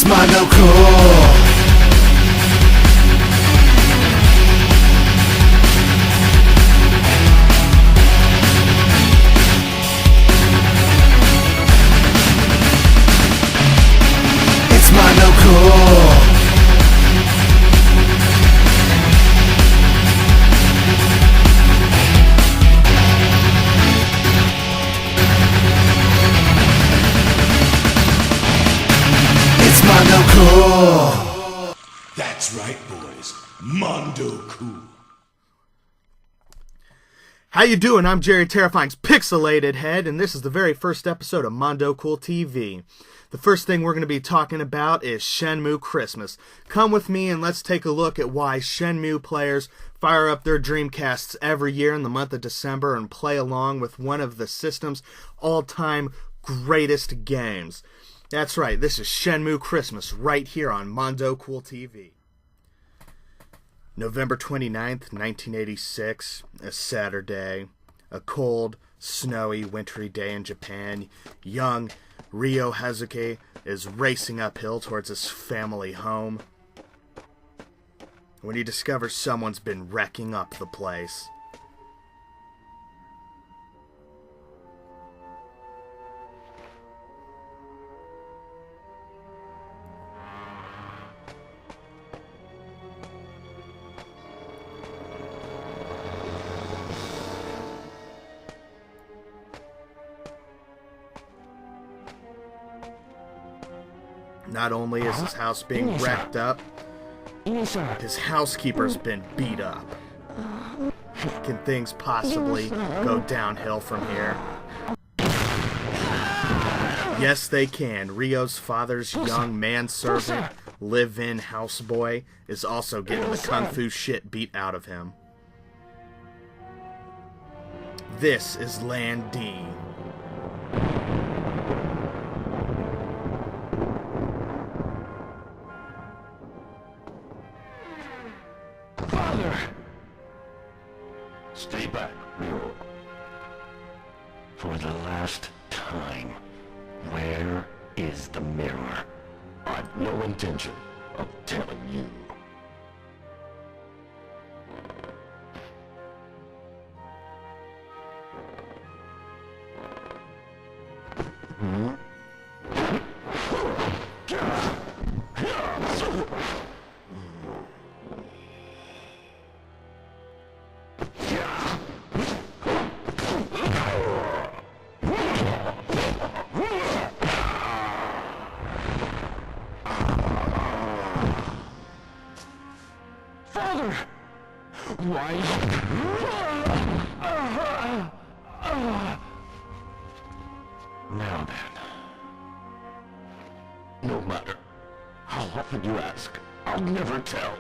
It's Mondo Cool. It's Mondo Cool. It's Mondo Cool. That's right, boys. Mondo Cool. How you doing? I'm JerryTerrifying's Pixelated Head, and this is the very first episode of Mondo Cool TV. The first thing we're going to be talking about is Shenmue Christmas. Come with me and let's take a look at why Shenmue players fire up their Dreamcasts every year in the month of December and play along with one of the system's all-time greatest games. That's right, this is Shenmue Christmas right here on Mondo Cool TV. November 29th, 1986, a Saturday, a cold, snowy, wintry day in Japan. Young Ryo Hazuki is racing uphill towards his family home when he discovers someone's been wrecking up the place. Not only is his house being wrecked up, his housekeeper's been beat up. Can things possibly go downhill from here? Yes, they can. Ryo's father's young manservant, live-in houseboy, is also getting the kung fu shit beat out of him. This is Land D. Stay back, Ryo. For the last time, where is the mirror? I've no intention of telling you. Why? Now then. No matter how often you ask, I'll never tell.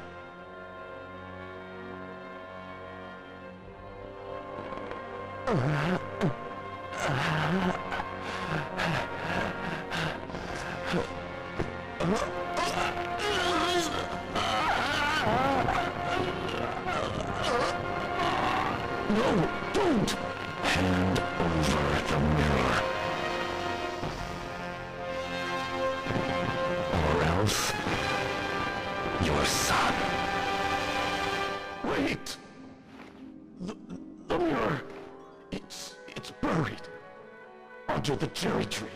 No, don't! Hand over the mirror. Or else, your son. Wait! The mirror, it's buried under the cherry tree.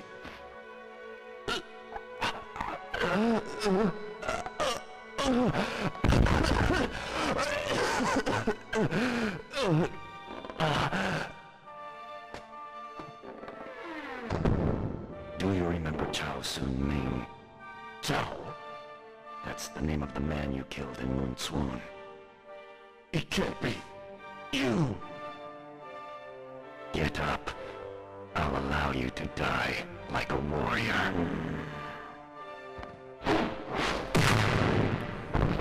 Do you remember Chao Sun-Ming? Chao? That's the name of the man you killed in Moon Swoon. It can't be you! Get up. I'll allow you to die like a warrior.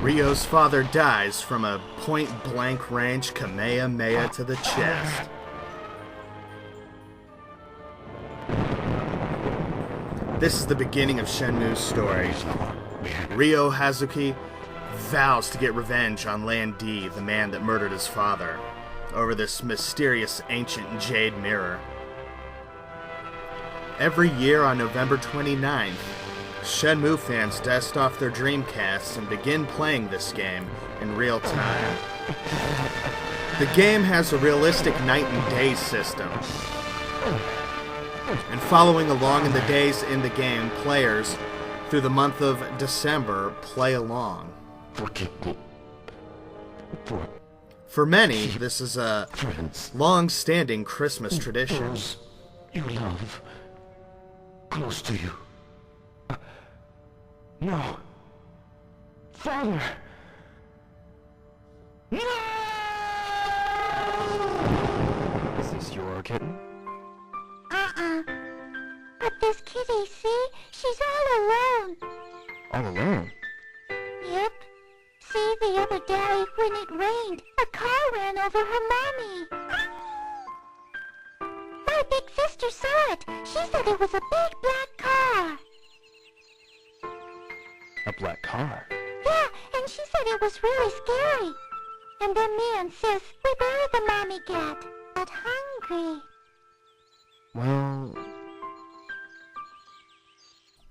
Ryo's father dies from a point-blank range Kamehameha to the chest. This is the beginning of Shenmue's story. Ryo Hazuki vows to get revenge on Land D, the man that murdered his father, over this mysterious ancient jade mirror. Every year on November 29th, Shenmue fans dust off their Dreamcasts and begin playing this game in real time. The game has a realistic night and day system, and following along in the days in the game, players through the month of December play along. For many, this is a long-standing Christmas tradition. Those you love close to you. No. Father! No! Is this your kitten? But this kitty, see? She's all alone. All alone? Yep. See, the other day, when it rained, a car ran over her mommy. My big sister saw it. She said it was a big black car. A black car? Yeah, and she said it was really scary. And then me and Sis, we buried the mommy cat. But hungry. Well...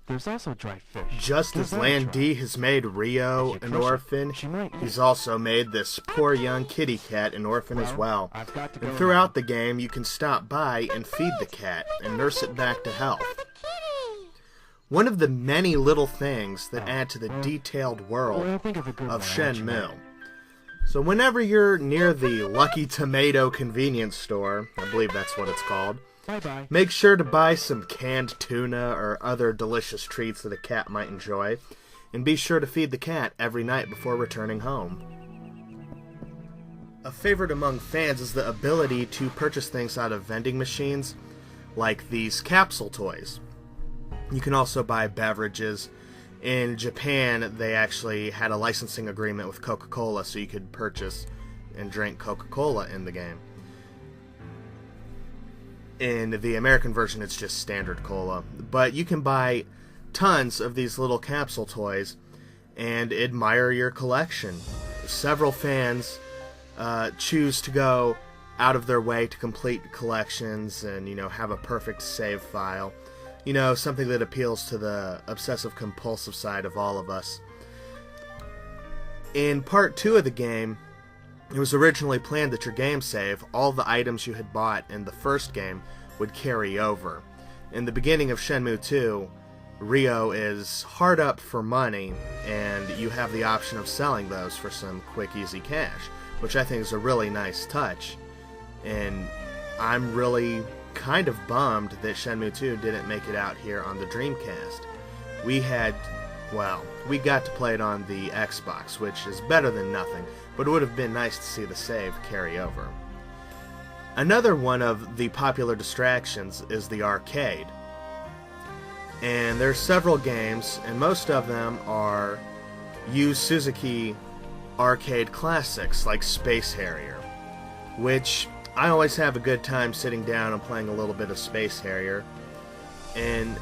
there's also dry fish. Just as Land D has made Rio an orphan, he's also made this poor young kitty cat an orphan as well. And throughout the game, you can stop by and feed the cat and nurse it back to health. One of the many little things that add to the detailed world of Shenmue. So whenever you're near the Lucky Tomato convenience store, I believe that's what it's called, make sure to buy some canned tuna or other delicious treats that a cat might enjoy, and be sure to feed the cat every night before returning home. A favorite among fans is the ability to purchase things out of vending machines, like these capsule toys. You can also buy beverages. In Japan, they actually had a licensing agreement with Coca-Cola, so you could purchase and drink Coca-Cola in the game. In the American version, it's just standard cola. But you can buy tons of these little capsule toys and admire your collection. Several fans choose to go out of their way to complete collections and, have a perfect save file. Something that appeals to the obsessive-compulsive side of all of us. In Part 2 of the game, it was originally planned that your game save, all the items you had bought in the first game, would carry over. In the beginning of Shenmue 2, Rio is hard up for money, and you have the option of selling those for some quick, easy cash, which I think is a really nice touch. And I'm really kind of bummed that Shenmue 2 didn't make it out here on the Dreamcast. We got to play it on the Xbox, which is better than nothing, but it would have been nice to see the save carry over. Another one of the popular distractions is the arcade. And there's several games, and most of them are Yu Suzuki arcade classics like Space Harrier, which I always have a good time sitting down and playing a little bit of Space Harrier. And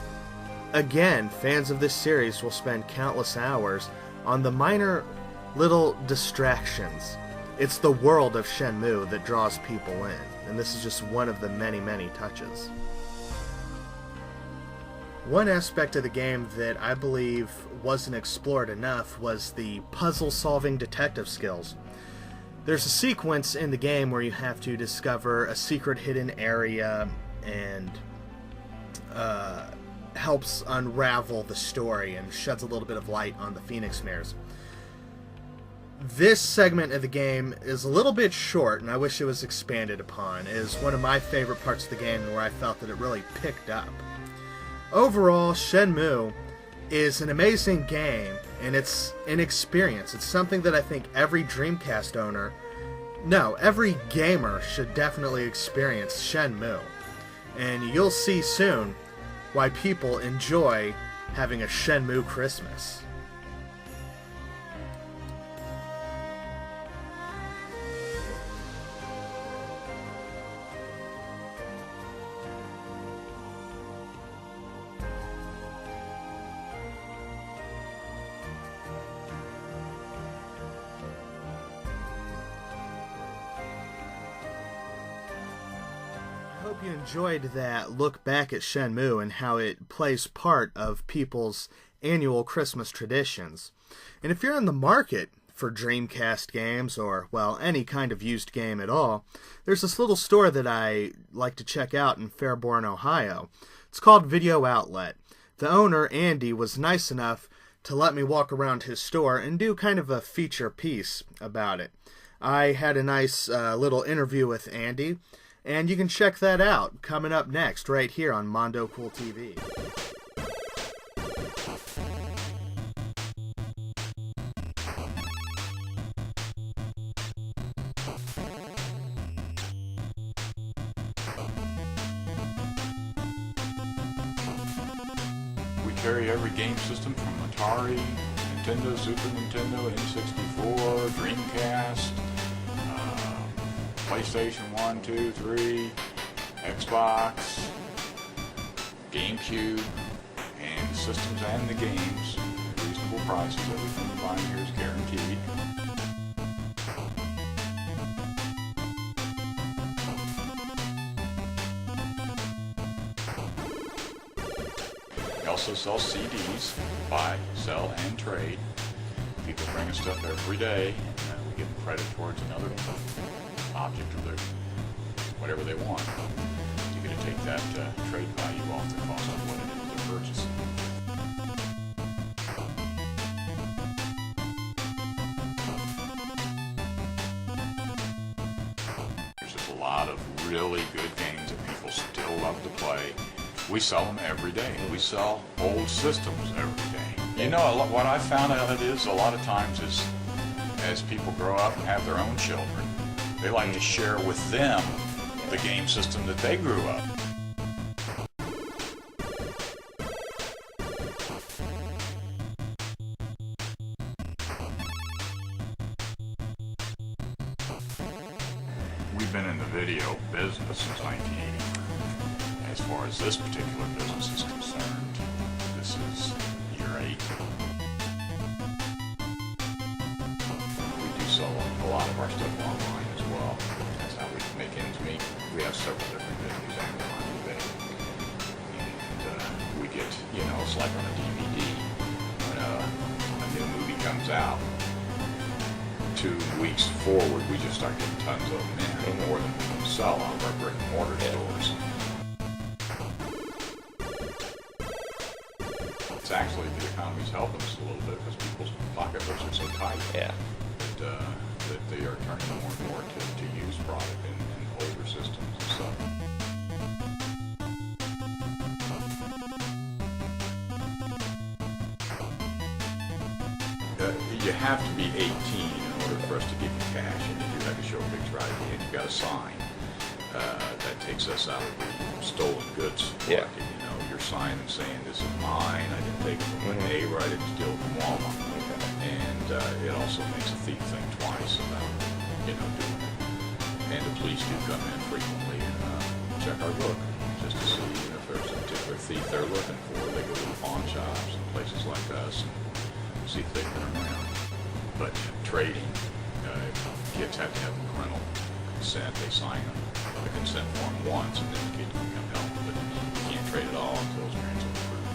again, fans of this series will spend countless hours on the minor little distractions. It's the world of Shenmue that draws people in, and this is just one of the many, many touches. One aspect of the game that I believe wasn't explored enough was the puzzle-solving detective skills. There's a sequence in the game where you have to discover a secret hidden area and helps unravel the story and sheds a little bit of light on the Phoenix Mares. This segment of the game is a little bit short, and I wish it was expanded upon. It is one of my favorite parts of the game where I felt that it really picked up. Overall, Shenmue is an amazing game, and it's an experience. It's something that I think every Dreamcast owner, every gamer should definitely experience Shenmue. And you'll see soon why people enjoy having a Shenmue Christmas. I hope you enjoyed that look back at Shenmue and how it plays part of people's annual Christmas traditions. And if you're in the market for Dreamcast games, or, well, any kind of used game at all, there's this little store that I like to check out in Fairborn, Ohio. It's called Video Outlet. The owner, Andy, was nice enough to let me walk around his store and do kind of a feature piece about it. I had a nice little interview with Andy, and you can check that out coming up next right here on Mondo Cool TV. We carry every game system from Atari, Nintendo, Super Nintendo, N64, Dreamcast, PlayStation 1, 2, 3, Xbox, GameCube, and the systems and the games. Reasonable prices, everything you buy here is guaranteed. We also sell CDs, buy, sell, and trade. People bring us stuff every day, and we give them credit towards another object or whatever they want. You're going to take that trade value off the cost of what it is they're purchasing. There's just a lot of really good games that people still love to play. We sell them every day. We sell old systems every day. You know, what I found out is a lot of times is as people grow up and have their own children, they like to share with them the game system that they grew up. We've been in the video business since 1980. As far as this particular business is concerned, this is year 8. We do sell a lot of our stuff online as well. That's how we make ends meet. We have several different venues active on eBay. And we get, you know, it's like on a DVD. When a new movie comes out, 2 weeks forward, we just start getting tons of them in, more than we can sell out of our brick and mortar stores. It's actually, the economy's helping us a little bit because people's pocketbooks are so tight. Yeah. That they are turning more and more to use product in older systems and stuff. You have to be 18 in order for us to give you cash, and you do have to show a picture ID, and you've got to sign. That takes us out of the stolen goods Yeah. market. You know, you're signing saying this is mine. I didn't take it from my neighbor. I didn't steal it from Walmart. And it also makes a thief think twice about, you know, doing it. And the police do come in frequently and check our book just to see if there's a particular thief they're looking for. They go to the pawn shops and places like us and see if they can around. But trading, kids have to have parental consent. They sign a consent form once, and then the kid can come help. But you can't trade at all until those parents are approved.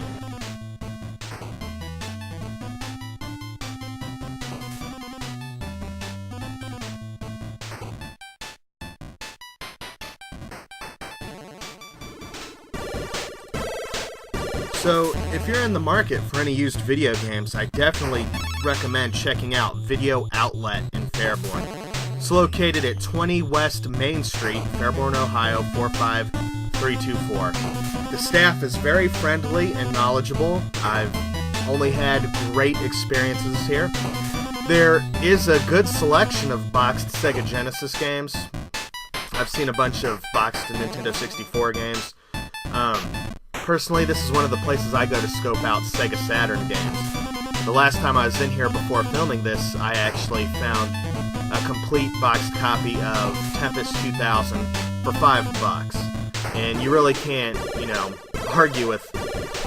So, if you're in the market for any used video games, I definitely recommend checking out Video Outlet in Fairborn. It's located at 20 West Main Street, Fairborn, Ohio, 45324. The staff is very friendly and knowledgeable. I've only had great experiences here. There is a good selection of boxed Sega Genesis games. I've seen a bunch of boxed Nintendo 64 games. Personally, this is one of the places I go to scope out Sega Saturn games. The last time I was in here before filming this, I actually found a complete boxed copy of Tempest 2000 for $5. And you really can't, you know, argue with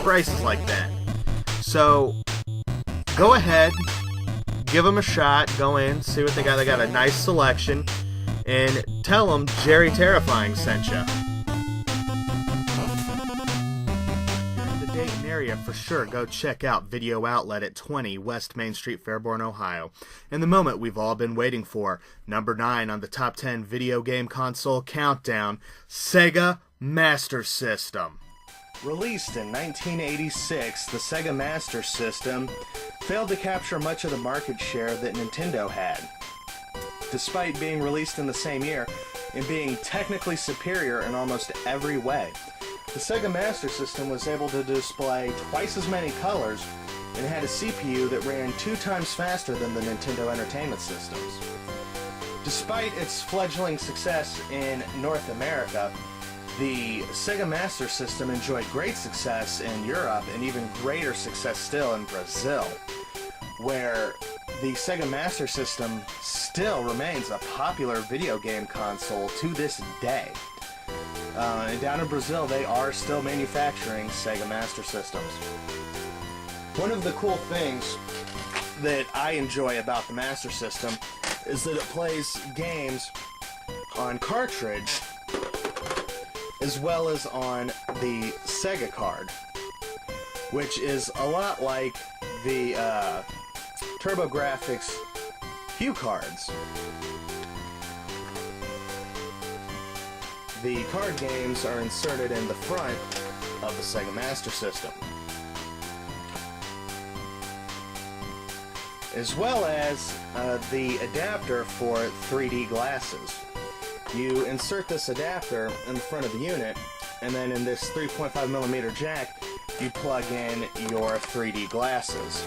prices like that. So, go ahead, give them a shot, go in, see what they got. They got a nice selection, and tell them JerryTerrifying sent you. During the day Dayton area, for sure go check out Video Outlet at 20 West Main Street, Fairborn, Ohio. And the moment we've all been waiting for, number 9 on the top 10 video game console countdown, Sega Master System. Released in 1986, the Sega Master System failed to capture much of the market share that Nintendo had. Despite being released in the same year and being technically superior in almost every way, the Sega Master System was able to display twice as many colors and had a CPU that ran 2 times faster than the Nintendo Entertainment Systems. Despite its fledgling success in North America, the Sega Master System enjoyed great success in Europe and even greater success still in Brazil, where the Sega Master System still remains a popular video game console to this day. And down in Brazil, they are still manufacturing Sega Master Systems. One of the cool things that I enjoy about the Master System is that it plays games on cartridge as well as on the Sega card, which is a lot like the TurboGrafx Hue cards. The card games are inserted in the front of the Sega Master System, as well as the adapter for 3D glasses. You insert this adapter in the front of the unit, and then in this 3.5mm jack, you plug in your 3D glasses.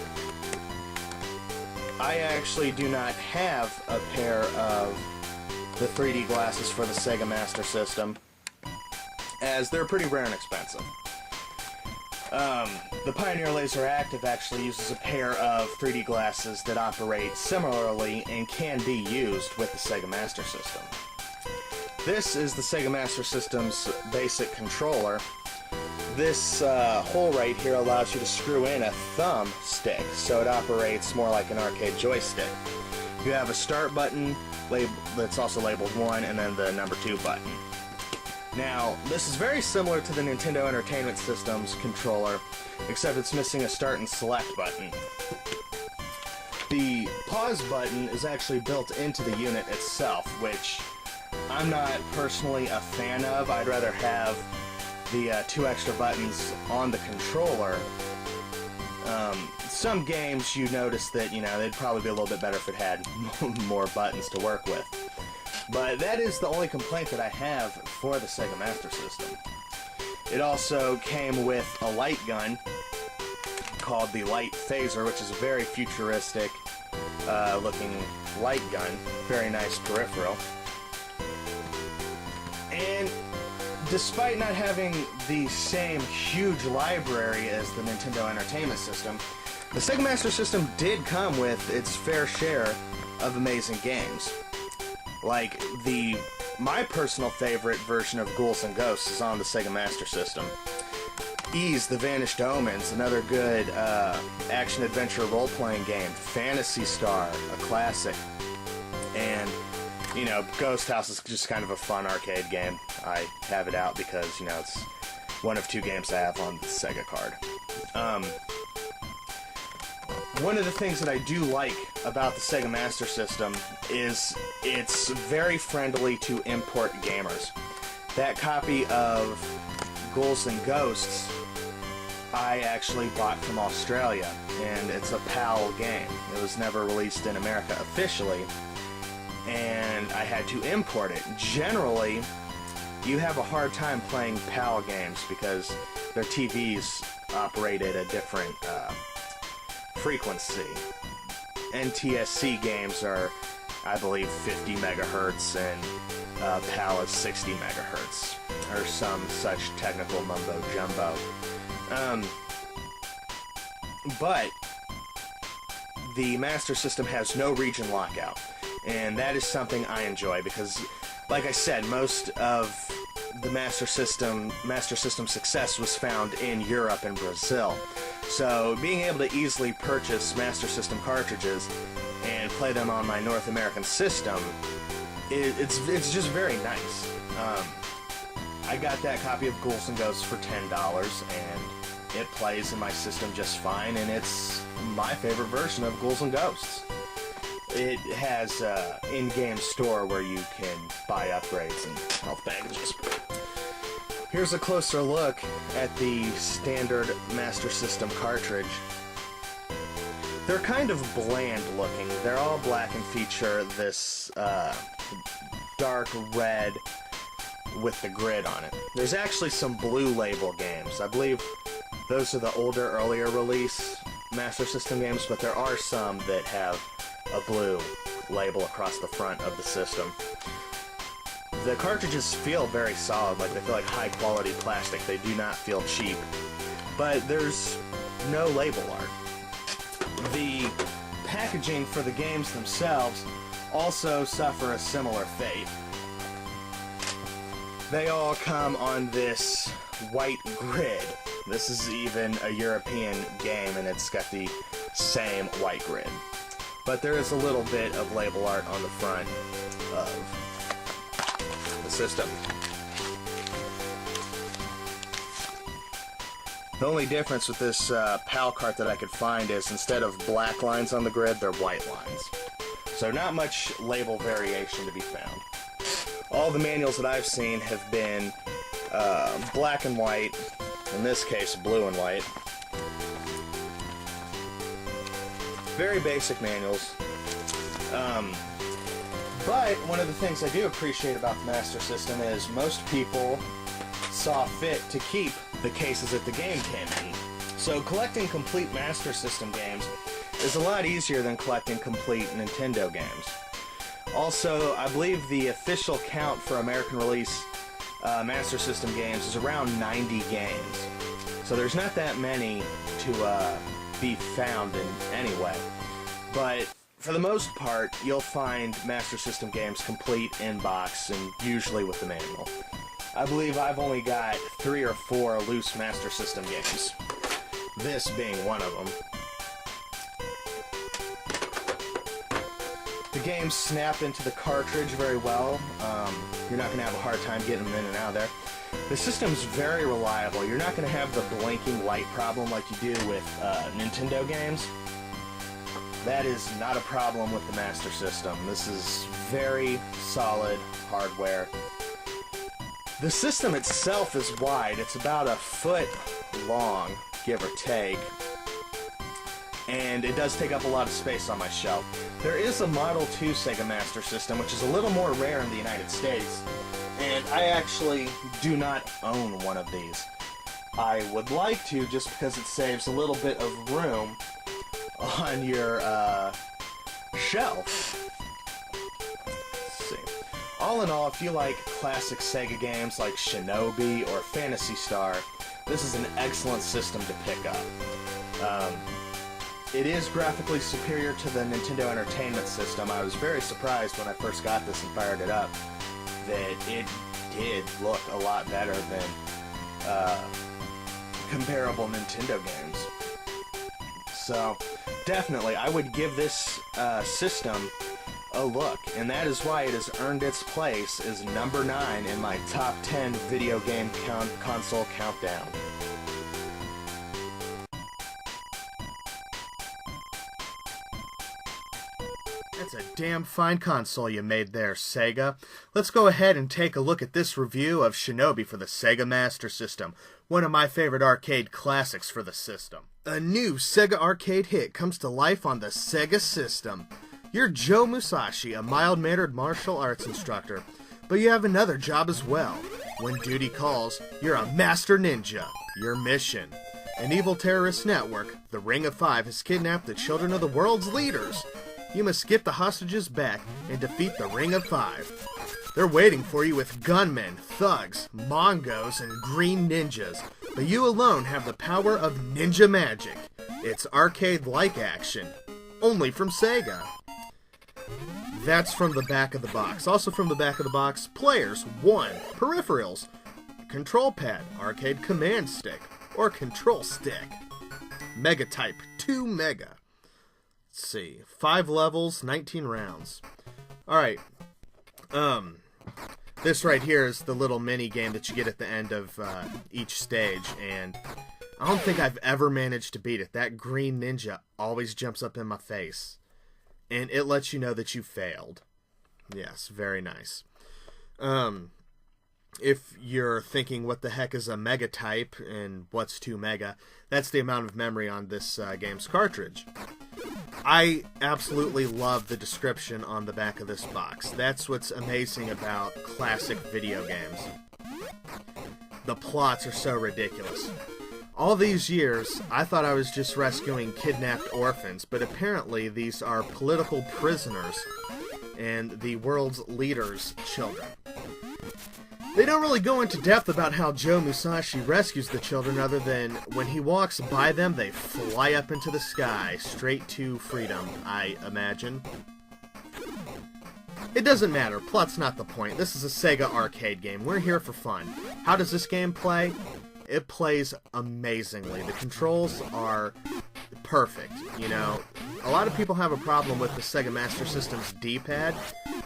I actually do not have a pair of the 3D glasses for the Sega Master System, as they're pretty rare and expensive. The Pioneer Laser Active actually uses a pair of 3D glasses that operate similarly and can be used with the Sega Master System. This is the Sega Master System's basic controller. This hole right here allows you to screw in a thumb stick, so it operates more like an arcade joystick. You have a start button that's also labeled 1, and then the number 2 button. Now, this is very similar to the Nintendo Entertainment System's controller, except it's missing a start and select button. The pause button is actually built into the unit itself, which I'm not personally a fan of. I'd rather have the 2 extra buttons on the controller. Some games you notice that, they'd probably be a little bit better if it had more buttons to work with. But that is the only complaint that I have for the Sega Master System. It also came with a light gun called the Light Phaser, which is a very futuristic looking light gun. Very nice peripheral. And despite not having the same huge library as the Nintendo Entertainment System, the Sega Master System did come with its fair share of amazing games. Like my personal favorite version of Ghouls and Ghosts is on the Sega Master System. Ys, The Vanished Omens, another good action-adventure role-playing game. Phantasy Star, a classic. And Ghost House is just kind of a fun arcade game. I have it out because, it's one of 2 games I have on the Sega card. One of the things that I do like about the Sega Master System is it's very friendly to import gamers. That copy of Ghouls and Ghosts I actually bought from Australia, and it's a PAL game. It was never released in America officially, and I had to import it. Generally, you have a hard time playing PAL games because their TVs operate at a different frequency. NTSC games are, I believe, 50 megahertz, and PAL is 60 megahertz, or some such technical mumbo jumbo. But the Master System has no region lockout, and that is something I enjoy because, like I said, most of the Master System success was found in Europe and Brazil. So being able to easily purchase Master System cartridges and play them on my North American system, it's just very nice. I got that copy of Ghouls and Ghosts for $10, and it plays in my system just fine, and it's my favorite version of Ghouls and Ghosts. It has an in-game store where you can buy upgrades and health packages. Here's a closer look at the standard Master System cartridge. They're kind of bland looking. They're all black and feature this dark red with the grid on it. There's actually some blue label games. I believe those are the older, earlier release Master System games, but there are some that have a blue label across the front of the system. The cartridges feel very solid, like they feel like high quality plastic. They do not feel cheap. But there's no label art. The packaging for the games themselves also suffer a similar fate. They all come on this white grid. This is even a European game, and it's got the same white grid. But there is a little bit of label art on the front of the system. The only difference with this PAL cart that I could find is instead of black lines on the grid, they're white lines. So not much label variation to be found. All the manuals that I've seen have been black and white, in this case blue and white. Very basic manuals. But one of the things I do appreciate about the Master System is most people saw fit to keep the cases that the game came in. So collecting complete Master System games is a lot easier than collecting complete Nintendo games. Also, I believe the official count for American release Master System games is around 90 games. So there's not that many to be found in any way. But for the most part, you'll find Master System games complete in box and usually with the manual. I believe I've only got 3 or 4 loose Master System games, this being one of them. The games snap into the cartridge very well. You're not going to have a hard time getting them in and out of there. The system's very reliable. You're not going to have the blinking light problem like you do with Nintendo games. That is not a problem with the Master System. This is very solid hardware. The system itself is wide. It's about a foot long, give or take. And it does take up a lot of space on my shelf. There is a Model 2 Sega Master System, which is a little more rare in the United States. And I actually do not own one of these. I would like to, just because it saves a little bit of room on your shelf. Let's see. All in all, if you like classic Sega games like Shinobi or Phantasy Star, this is an excellent system to pick up. It is graphically superior to the Nintendo Entertainment System. I was very surprised when I first got this and fired it up that it did look a lot better than comparable Nintendo games. So, definitely, I would give this system a look, and that is why it has earned its place as number 9 in my top 10 video game console countdown. That's a damn fine console you made there, Sega. Let's go ahead and take a look at this review of Shinobi for the Sega Master System, one of my favorite arcade classics for the system. A new Sega arcade hit comes to life on the Sega System. You're Joe Musashi, a mild-mannered martial arts instructor, but you have another job as well. When duty calls, you're a master ninja. Your mission: an evil terrorist network, the Ring of Five, has kidnapped the children of the world's leaders. You must get the hostages back and defeat the Ring of Five. They're waiting for you with gunmen, thugs, mongos, and green ninjas, but you alone have the power of ninja magic. It's arcade-like action, only from Sega. That's from the back of the box. Also from the back of the box, players, 1, peripherals, control pad, arcade command stick, or control stick. Mega type, 2 mega. Let's see, 5 levels, 19 rounds. Alright, this right here is the little mini game that you get at the end of each stage, and I don't think I've ever managed to beat it. That green ninja always jumps up in my face. And it lets you know that you failed. Yes, very nice. If you're thinking what the heck is a mega type and what's 2 mega, that's the amount of memory on this game's cartridge. I absolutely love the description on the back of this box. That's what's amazing about classic video games. The plots are so ridiculous. All these years, I thought I was just rescuing kidnapped orphans, but apparently these are political prisoners and the world's leaders' children. They don't really go into depth about how Joe Musashi rescues the children other than when he walks by them, they fly up into the sky, straight to freedom, I imagine. It doesn't matter, plot's not the point. This is a Sega arcade game. We're here for fun. How does this game play? It plays amazingly. The controls are perfect, you know. A lot of people have a problem with the Sega Master System's D-pad,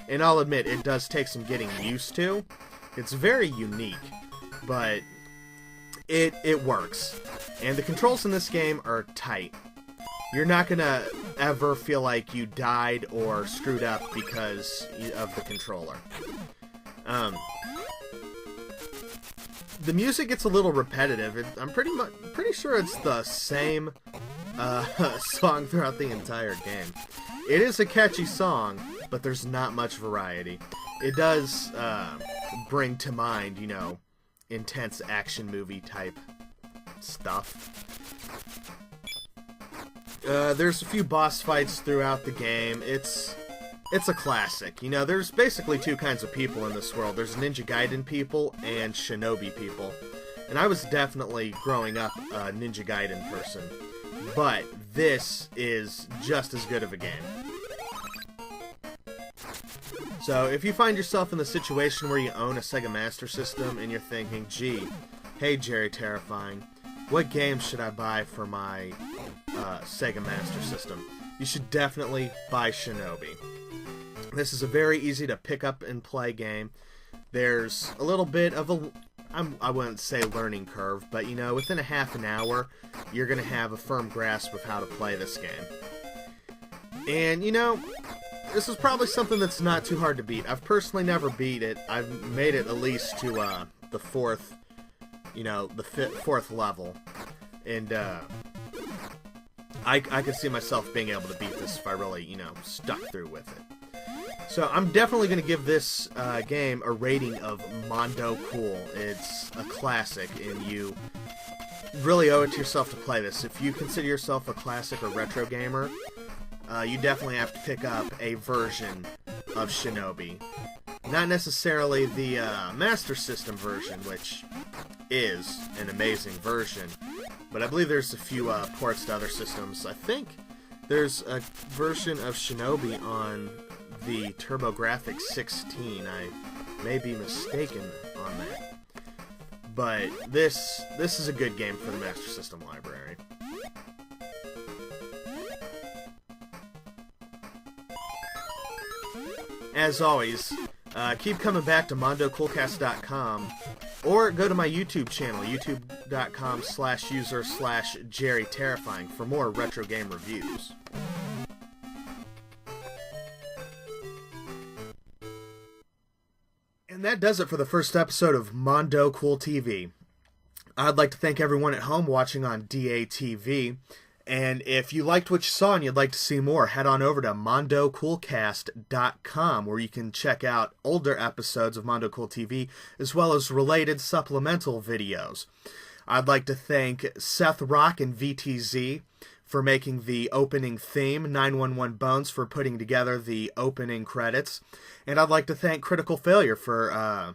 and I'll admit, it does take some getting used to. It's very unique, but it works. And the controls in this game are tight. You're not gonna ever feel like you died or screwed up because of the controller. The music gets a little repetitive. I'm pretty sure it's the same song throughout the entire game. It is a catchy song, but there's not much variety. It does bring to mind, you know, intense action movie type stuff. There's a few boss fights throughout the game. It's a classic. You know, there's basically 2 kinds of people in this world. There's Ninja Gaiden people and Shinobi people. And I was definitely, growing up, a Ninja Gaiden person. But this is just as good of a game. So, if you find yourself in the situation where you own a Sega Master System and you're thinking, gee, hey JerryTerrifying, what games should I buy for my Sega Master System? You should definitely buy Shinobi. This is a very easy to pick up and play game. There's a little bit of a, I wouldn't say learning curve, but you know, within a half an hour, you're going to have a firm grasp of how to play this game. And you know, this is probably something that's not too hard to beat. I've personally never beat it. I've made it at least to the 4th, you know, the 4th level. And I could see myself being able to beat this if I really, you know, stuck through with it. So I'm definitely going to give this game a rating of Mondo Cool. It's a classic, and you really owe it to yourself to play this. If you consider yourself a classic or retro gamer, you definitely have to pick up a version of Shinobi. Not necessarily the Master System version, which is an amazing version, but I believe there's a few ports to other systems. I think there's a version of Shinobi on the TurboGrafx 16. I may be mistaken on that. But this is a good game for the Master System library. As always, keep coming back to MondoCoolCast.com or go to my YouTube channel, youtube.com/user/JerryTerrifying for more retro game reviews. And that does it for the first episode of Mondo Cool TV. I'd like to thank everyone at home watching on DATV. And if you liked what you saw and you'd like to see more, head on over to MondoCoolCast.com, where you can check out older episodes of Mondo Cool TV, as well as related supplemental videos. I'd like to thank Seth Rock and VTZ for making the opening theme, 911 Bones for putting together the opening credits, and I'd like to thank Critical Failure for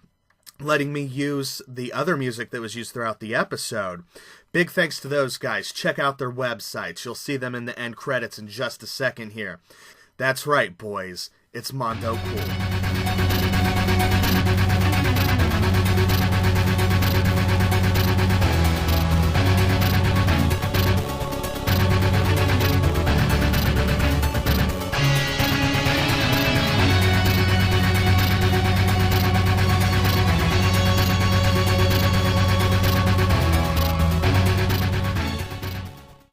letting me use the other music that was used throughout the episode. Big thanks to those guys. Check out their websites. You'll see them in the end credits in just a second here. That's right, boys. It's Mondo Cool.